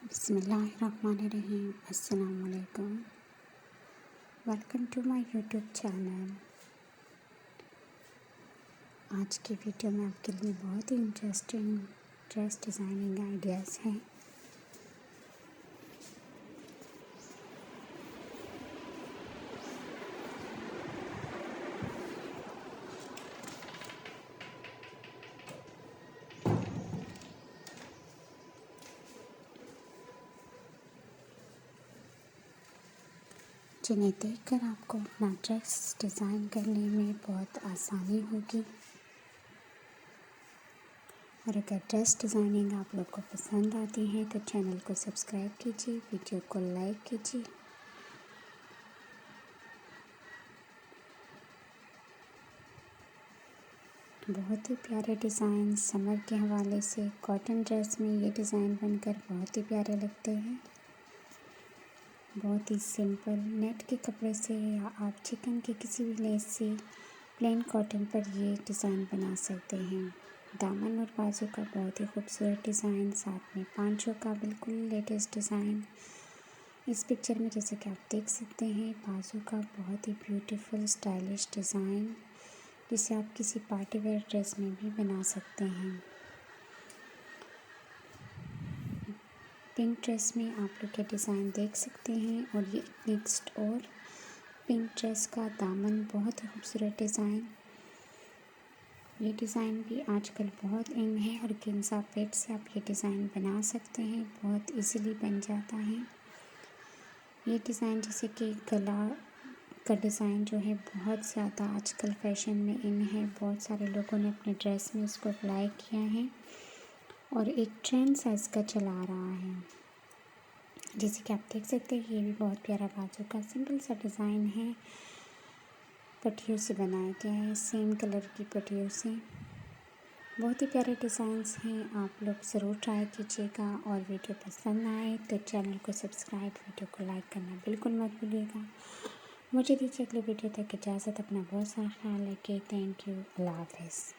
बिस्मिल्लाहिर्रहमानिर्रहीम। अस्सलाम वालेकुम। Welcome to my YouTube channel. आज की वीडियो में आपके लिए बहुत ही इंटरेस्टिंग ड्रेस डिज़ाइनिंग आइडियाज़ हैं। जिन्हें देखकर आपको अपना ड्रेस डिज़ाइन करने में बहुत आसानी होगी। और अगर ड्रेस डिज़ाइनिंग आप लोग को पसंद आती है तो चैनल को सब्सक्राइब कीजिए, वीडियो को लाइक कीजिए। बहुत ही प्यारे डिज़ाइन समर के हवाले से कॉटन ड्रेस में ये डिज़ाइन बनकर बहुत ही प्यारे लगते हैं। बहुत ही सिंपल नेट के कपड़े से या आप चिकन के किसी भी लेस से प्लेन कॉटन पर ये डिज़ाइन बना सकते हैं। दामन और बाजू का बहुत ही खूबसूरत डिज़ाइन, साथ में पांचों का बिल्कुल लेटेस्ट डिज़ाइन। इस पिक्चर में जैसे कि आप देख सकते हैं, बाजू का बहुत ही ब्यूटीफुल स्टाइलिश डिज़ाइन, जिसे आप किसी पार्टी वेयर ड्रेस में भी बना सकते हैं। पिंक ड्रेस में आप लोग के डिज़ाइन देख सकते हैं। और ये नेक्स्ट और पिंक ड्रेस का दामन बहुत ही खूबसूरत डिज़ाइन। ये डिज़ाइन भी आजकल बहुत इन है और गेंजा पेट से आप ये डिज़ाइन बना सकते हैं, बहुत इजीली बन जाता है। ये डिज़ाइन जैसे कि गला का डिज़ाइन जो है बहुत ज़्यादा आजकल फैशन में इन है। बहुत सारे लोगों ने अपने ड्रेस में इसको अप्लाई किया है और एक ट्रेंड सा इसका चला रहा है। जैसे कि आप देख सकते हैं, ये भी बहुत प्यारा बाजू का सिंपल सा डिज़ाइन है। पट्टियों से बनाया गया है, सेम कलर की पट्टियों से। बहुत ही प्यारे डिज़ाइंस हैं, आप लोग ज़रूर ट्राई कीजिएगा। और वीडियो पसंद आए तो चैनल को सब्सक्राइब, वीडियो को लाइक करना बिल्कुल मत भूलिएगा। मुझे दीजिए अगले वीडियो तक इजाज़त। अपना बहुत सारा ख्याल रखिए। Thank you. अल्लाह हाफ़िज़।